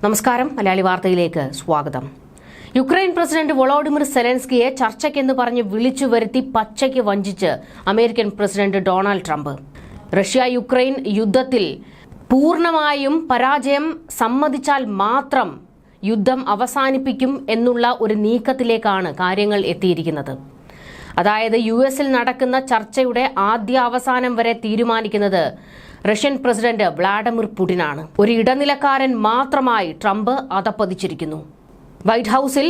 നമസ്കാരം. മലയാളി വാർത്തയിലേക്ക് സ്വാഗതം. യുക്രൈൻ പ്രസിഡന്റ് വോളോഡിമിർ സെലൻസ്കിയെ ചർച്ചയ്ക്കെന്ന് പറഞ്ഞ് വിളിച്ചു വരുത്തി പച്ചയ്ക്ക് വഞ്ചിച്ച് American president Donald Trump. Russia Ukraine യുദ്ധത്തിൽ പൂർണ്ണമായും പരാജയം സമ്മതിച്ചാൽ മാത്രം യുദ്ധം അവസാനിപ്പിക്കും എന്നുള്ള ഒരു നീക്കത്തിലേക്കാണ് കാര്യങ്ങൾ എത്തിയിരിക്കുന്നത്. അതായത് യുഎസിൽ നടക്കുന്ന ചർച്ചയുടെ ആദ്യ അവസാനം വരെ തീരുമാനിക്കുന്നത് റഷ്യൻ പ്രസിഡന്റ് വ്ളാഡിമിർ പുടിനാണ്. ഒരു ഇടനിലക്കാരൻ മാത്രമായി ട്രംപ് അധപ്പതിച്ചിരിക്കുന്നു. വൈറ്റ് ഹൌസിൽ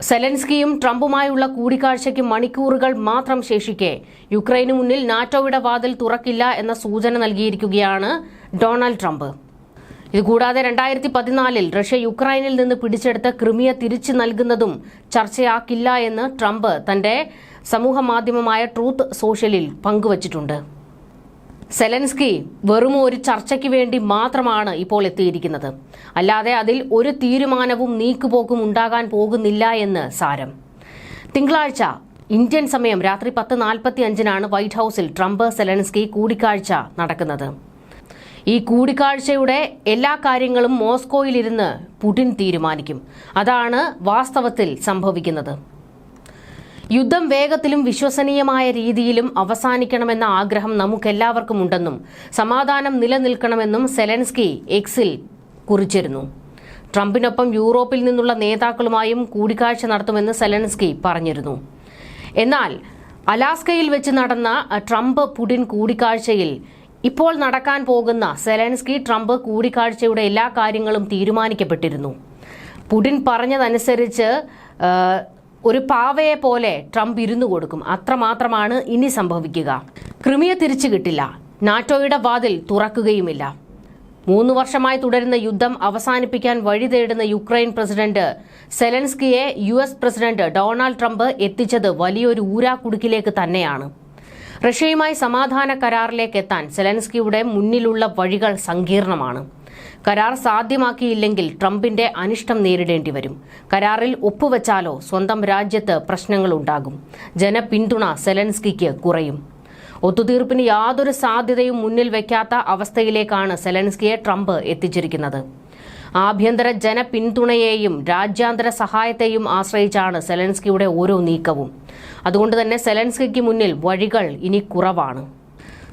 സെലൻസ്കിയും ട്രംപുമായുള്ള കൂടിക്കാഴ്ചയ്ക്ക് മണിക്കൂറുകൾ മാത്രം ശേഷിക്കെ യുക്രൈനു മുന്നിൽ നാറ്റോയുടെ വാതിൽ തുറക്കില്ല എന്ന സൂചന നൽകിയിരിക്കുകയാണ് ഡൊണാൾഡ് ട്രംപ്. ഇതുകൂടാതെ 2014 റഷ്യ യുക്രൈനിൽ നിന്ന് പിടിച്ചെടുത്ത ക്രിമിയ തിരിച്ചു നൽകുന്നതും ചർച്ചയാക്കില്ല എന്ന് ട്രംപ് തന്റെ സമൂഹ മാധ്യമമായ ട്രൂത്ത് സോഷ്യലിൽ പങ്കുവച്ചിട്ടുണ്ട്. സെലൻസ്കി വെറും ഒരു ചർച്ചയ്ക്ക് വേണ്ടി മാത്രമാണ് ഇപ്പോൾ എത്തിയിരിക്കുന്നത്. അല്ലാതെ അതിൽ ഒരു തീരുമാനവും നീക്കുപോക്കും ഉണ്ടാകാൻ പോകുന്നില്ല എന്ന് സാരം. തിങ്കളാഴ്ച ഇന്ത്യൻ സമയം രാത്രി 10:45 വൈറ്റ് ഹൌസിൽ ട്രംപ് സെലൻസ്കി കൂടിക്കാഴ്ച നടക്കുന്നത്. ഈ കൂടിക്കാഴ്ചയുടെ എല്ലാ കാര്യങ്ങളും മോസ്കോയിലിരുന്ന് പുടിൻ തീരുമാനിക്കും. അതാണ് വാസ്തവത്തിൽ സംഭവിക്കുന്നത്. യുദ്ധം വേഗത്തിലും വിശ്വസനീയമായ രീതിയിലും അവസാനിക്കണമെന്ന ആഗ്രഹം നമുക്കെല്ലാവർക്കും ഉണ്ടെന്നും സമാധാനം നിലനിൽക്കണമെന്നും സെലൻസ്കി എക്സിൽ കുറിച്ചിരുന്നു. ട്രംപിനൊപ്പം യൂറോപ്പിൽ നിന്നുള്ള നേതാക്കളുമായും കൂടിക്കാഴ്ച നടത്തുമെന്ന് സെലൻസ്കി പറഞ്ഞിരുന്നു. എന്നാൽ അലാസ്കയിൽ വെച്ച് നടന്ന ട്രംപ് പുടിൻ കൂടിക്കാഴ്ചയിൽ ഇപ്പോൾ നടക്കാൻ പോകുന്ന സെലൻസ്കി ട്രംപ് കൂടിക്കാഴ്ചയുടെ എല്ലാ കാര്യങ്ങളും തീരുമാനിക്കപ്പെട്ടിരുന്നു. പുടിൻ പറഞ്ഞതനുസരിച്ച് ഒരു പാവയെ പോലെ ട്രംപ് ഇരുന്നു കൊടുക്കും. അത്രമാത്രമാണ് ഇനി സംഭവിക്കുക. ക്രിമിയ തിരിച്ചു കിട്ടില്ല, നാറ്റോയുടെ വാതിൽ തുറക്കുകയുമില്ല. 3 വർഷമായി തുടരുന്ന യുദ്ധം അവസാനിപ്പിക്കാൻ വഴി തേടുന്ന യുക്രൈൻ പ്രസിഡന്റ് സെലൻസ്കിയെ യുഎസ് പ്രസിഡന്റ് ഡൊണാൾഡ് ട്രംപ് എത്തിച്ചത് വലിയൊരു ഊരാക്കുടുക്കിലേക്ക് തന്നെയാണ്. റഷ്യയുമായി സമാധാന കരാറിലേക്ക് എത്താൻ സെലൻസ്കിയുടെ മുന്നിലുള്ള വഴികൾ സങ്കീർണമാണ്. കരാർ സാധ്യമാക്കിയില്ലെങ്കിൽ ട്രംപിന്റെ അനിഷ്ടം നേരിടേണ്ടി വരും. കരാറിൽ ഒപ്പുവെച്ചാലോ സ്വന്തം രാജ്യത്ത് പ്രശ്നങ്ങളുണ്ടാകും. ജനപിന്തുണ സെലൻസ്കിക്ക് കുറയും. ഒത്തുതീർപ്പിന് യാതൊരു സാധ്യതയും മുന്നിൽ വയ്ക്കാത്ത അവസ്ഥയിലേക്കാണ് സെലൻസ്കിയെ ട്രംപ് എത്തിച്ചിരിക്കുന്നത്. ആഭ്യന്തര ജനപിന്തുണയെയും രാജ്യാന്തര സഹായത്തെയും ആശ്രയിച്ചാണ് സെലൻസ്കിയുടെ ഓരോ നീക്കവും. അതുകൊണ്ട് തന്നെ സെലൻസ്കിക്ക് മുന്നിൽ വഴികൾ ഇനി കുറവാണ്.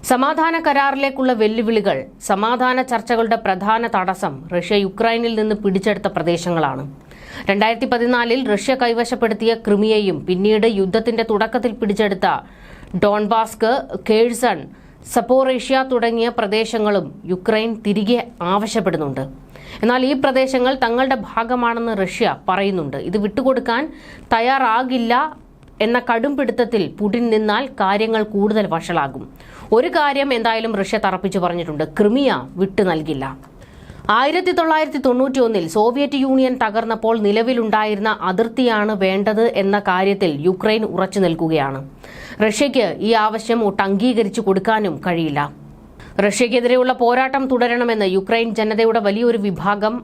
സമാധാന കരാറിലേക്കുള്ള വെല്ലുവിളികൾ. സമാധാന ചർച്ചകളുടെ പ്രധാന തടസ്സം റഷ്യ യുക്രൈനിൽ നിന്ന് പിടിച്ചെടുത്ത പ്രദേശങ്ങളാണ്. 2014 റഷ്യ കൈവശപ്പെടുത്തിയ ക്രിമിയയും പിന്നീട് യുദ്ധത്തിന്റെ തുടക്കത്തിൽ പിടിച്ചെടുത്ത ഡോൺബാസ്ക്, കേഴ്സൺ, സപ്പോറേഷ്യ തുടങ്ങിയ പ്രദേശങ്ങളും യുക്രൈൻ തിരികെ ആവശ്യപ്പെടുന്നുണ്ട്. എന്നാൽ ഈ പ്രദേശങ്ങൾ തങ്ങളുടെ ഭാഗമാണെന്ന് റഷ്യ പറയുന്നുണ്ട്. ഇത് വിട്ടുകൊടുക്കാൻ തയ്യാറാകില്ല എന്ന കടും പിടുത്തത്തിൽ പുടിൻ നിന്നാൽ കാര്യങ്ങൾ കൂടുതൽ വഷളാകും. ഒരു കാര്യം എന്തായാലും റഷ്യ തറപ്പിച്ചു പറഞ്ഞിട്ടുണ്ട്: ക്രിമിയ വിട്ടു നൽകില്ല. 1991 സോവിയറ്റ് യൂണിയൻ തകർന്നപ്പോൾ നിലവിലുണ്ടായിരുന്ന അതിർത്തിയാണ് വേണ്ടത് എന്ന കാര്യത്തിൽ യുക്രൈൻ ഉറച്ചു നിൽക്കുകയാണ്. റഷ്യയ്ക്ക് ഈ ആവശ്യം ഒട്ട് അംഗീകരിച്ചു കൊടുക്കാനും കഴിയില്ല. റഷ്യക്കെതിരെയുള്ള പോരാട്ടം തുടരണമെന്ന് യുക്രൈൻ ജനതയുടെ വലിയൊരു വിഭാഗം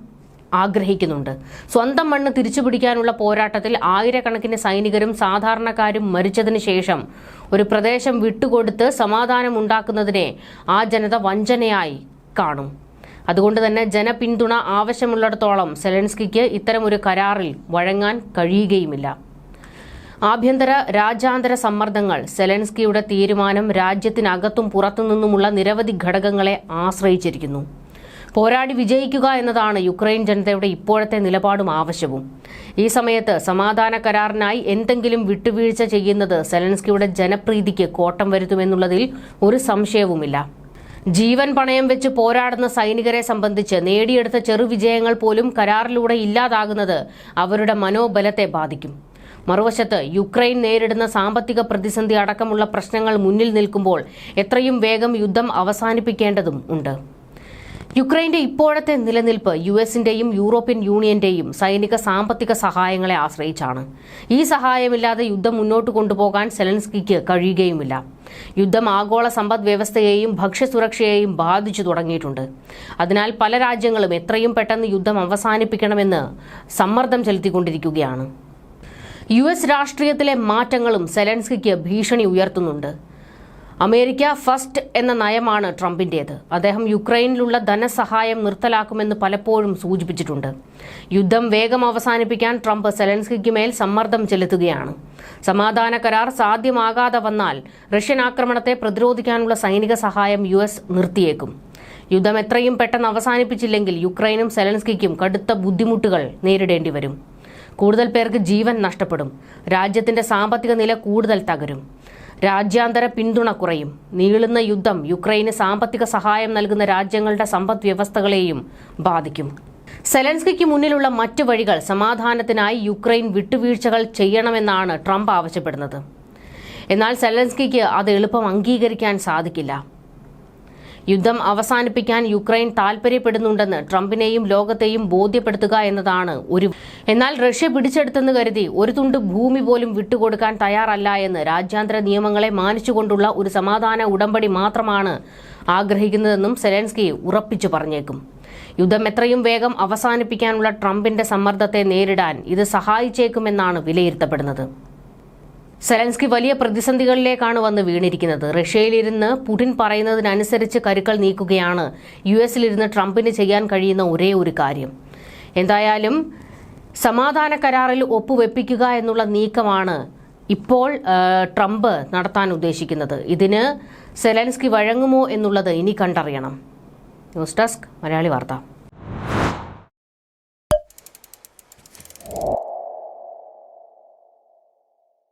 ആഗ്രഹിക്കുന്നുണ്ട്. സ്വന്തം മണ്ണ് തിരിച്ചുപിടിക്കാനുള്ള പോരാട്ടത്തിൽ ആയിരക്കണക്കിന് സൈനികരും സാധാരണക്കാരും മരിച്ചതിന് ശേഷം ഒരു പ്രദേശം വിട്ടുകൊടുത്ത് സമാധാനം ഉണ്ടാക്കുന്നതിനെ ആ ജനത വഞ്ചനയായി കാണും. അതുകൊണ്ട് തന്നെ ജനപിന്തുണ ആവശ്യമുള്ളിടത്തോളം സെലൻസ്കിക്ക് ഇത്തരമൊരു കരാറിൽ വഴങ്ങാൻ കഴിയുകയുമില്ല. ആഭ്യന്തര രാജ്യാന്തര സമ്മർദ്ദങ്ങൾ. സെലൻസ്കിയുടെ തീരുമാനം രാജ്യത്തിനകത്തും പുറത്തുനിന്നുമുള്ള നിരവധി ഘടകങ്ങളെ ആശ്രയിച്ചിരിക്കുന്നു. പോരാടി വിജയിക്കുക എന്നതാണ് യുക്രൈൻ ജനതയുടെ ഇപ്പോഴത്തെ നിലപാടും ആവശ്യവും. ഈ സമയത്ത് സമാധാന കരാറിനായി എന്തെങ്കിലും വിട്ടുവീഴ്ച ചെയ്യുന്നത് സെലൻസ്കിയുടെ ജനപ്രീതിക്ക് കോട്ടം വരുത്തുമെന്നുള്ളതിൽ ഒരു സംശയവുമില്ല. ജീവൻ പണയം വെച്ച് പോരാടുന്ന സൈനികരെ സംബന്ധിച്ച് നേടിയെടുത്ത ചെറുവിജയങ്ങൾ പോലും കരാറിലൂടെ ഇല്ലാതാകുന്നത് അവരുടെ മനോബലത്തെ ബാധിക്കും. മറുവശത്ത് യുക്രൈൻ നേരിടുന്ന സാമ്പത്തിക പ്രതിസന്ധി അടക്കമുള്ള പ്രശ്നങ്ങൾ മുന്നിൽ നിൽക്കുമ്പോൾ എത്രയും വേഗം യുദ്ധം അവസാനിപ്പിക്കേണ്ടതും ഉണ്ട്. യുക്രൈന്റെ ഇപ്പോഴത്തെ നിലനിൽപ്പ് യുഎസിന്റെയും യൂറോപ്യൻ യൂണിയന്റെയും സൈനിക സാമ്പത്തിക സഹായങ്ങളെ ആശ്രയിച്ചാണ്. ഈ സഹായമില്ലാതെ യുദ്ധം മുന്നോട്ട് കൊണ്ടുപോകാൻ സെലൻസ്കിക്ക് കഴിയുകയുമില്ല. യുദ്ധം ആഗോള സമ്പദ് വ്യവസ്ഥയെയും ഭക്ഷ്യസുരക്ഷയെയും ബാധിച്ചു തുടങ്ങിയിട്ടുണ്ട്. അതിനാൽ പല രാജ്യങ്ങളും എത്രയും പെട്ടെന്ന് യുദ്ധം അവസാനിപ്പിക്കണമെന്ന് സമ്മർദ്ദം ചെലുത്തിക്കൊണ്ടിരിക്കുകയാണ്. യുഎസ് രാഷ്ട്രീയത്തിലെ മാറ്റങ്ങളും സെലൻസ്കിക്ക് ഭീഷണി ഉയർത്തുന്നുണ്ട്. അമേരിക്ക ഫസ്റ്റ് എന്ന നയമാണ് ട്രംപിന്റേത്. അദ്ദേഹം യുക്രൈനിലുള്ള ധനസഹായം നിർത്തലാക്കുമെന്ന് പലപ്പോഴും സൂചിപ്പിച്ചിട്ടുണ്ട്. യുദ്ധം വേഗം അവസാനിപ്പിക്കാൻ ട്രംപ് സെലൻസ്കിക്ക് മേൽ സമ്മർദ്ദം ചെലുത്തുകയാണ്. സമാധാന കരാർ സാധ്യമാകാതെ വന്നാൽ റഷ്യൻ ആക്രമണത്തെ പ്രതിരോധിക്കാനുള്ള സൈനിക സഹായം US നിർത്തിയേക്കും. യുദ്ധം എത്രയും പെട്ടെന്ന് അവസാനിപ്പിച്ചില്ലെങ്കിൽ യുക്രൈനും സെലൻസ്കിക്കും കടുത്ത ബുദ്ധിമുട്ടുകൾ നേരിടേണ്ടി വരും. കൂടുതൽ പേർക്ക് ജീവൻ നഷ്ടപ്പെടും. രാജ്യത്തിന്റെ സാമ്പത്തിക നില കൂടുതൽ തകരും. രാജ്യാന്തര പിന്തുണ കുറയും. നീളുന്ന യുദ്ധം യുക്രൈന് സാമ്പത്തിക സഹായം നൽകുന്ന രാജ്യങ്ങളുടെ സമ്പദ് വ്യവസ്ഥകളെയും ബാധിക്കും. സെലൻസ്കിക്ക് മുന്നിലുള്ള മറ്റ് വഴികൾ സമാധാനത്തിനായി യുക്രൈൻ വിട്ടുവീഴ്ചകൾ ചെയ്യണമെന്നാണ് ട്രംപ് ആവശ്യപ്പെടുന്നത്. എന്നാൽ സെലൻസ്കിക്ക് അത് എളുപ്പം അംഗീകരിക്കാൻ സാധിക്കില്ല. യുദ്ധം അവസാനിപ്പിക്കാൻ യുക്രൈൻ താൽപര്യപ്പെടുന്നുണ്ടെന്ന് ട്രംപിനെയും ലോകത്തെയും ബോധ്യപ്പെടുത്തുക എന്നതാണ് എന്നാൽ റഷ്യ പിടിച്ചെടുത്തെന്ന് കരുതി ഒരു തുണ്ട് ഭൂമി പോലും വിട്ടുകൊടുക്കാൻ തയ്യാറല്ല എന്ന് രാജ്യാന്തര നിയമങ്ങളെ മാനിച്ചുകൊണ്ടുള്ള ഒരു സമാധാന ഉടമ്പടി മാത്രമാണ് ആഗ്രഹിക്കുന്നതെന്നും സെലൻസ്കി ഉറപ്പിച്ചു പറഞ്ഞേക്കും. യുദ്ധം എത്രയും വേഗം അവസാനിപ്പിക്കാനുള്ള ട്രംപിന്റെ സമ്മർദ്ദത്തെ നേരിടാൻ ഇത് സഹായിച്ചേക്കുമെന്നാണ് വിലയിരുത്തപ്പെടുന്നത്. സെലൻസ്കി വലിയ പ്രതിസന്ധികളിലേക്കാണ് വന്ന് വീണിരിക്കുന്നത്. റഷ്യയിലിരുന്ന് പുടിൻ പറയുന്നതിനനുസരിച്ച് കരുക്കൾ നീക്കുകയാണ് US-ലിരുന്ന് ട്രംപിന് ചെയ്യാൻ കഴിയുന്ന ഒരേ ഒരു കാര്യം. എന്തായാലും സമാധാന കരാറിൽ ഒപ്പുവെപ്പിക്കുക എന്നുള്ള നീക്കമാണ് ഇപ്പോൾ ട്രംപ് നടത്താൻ ഉദ്ദേശിക്കുന്നത്. ഇതിന് സെലൻസ്കി വഴങ്ങുമോ എന്നുള്ളത് ഇനി കണ്ടറിയണം. ന്യൂസ് ഡെസ്ക് മലയാളി വാർത്ത.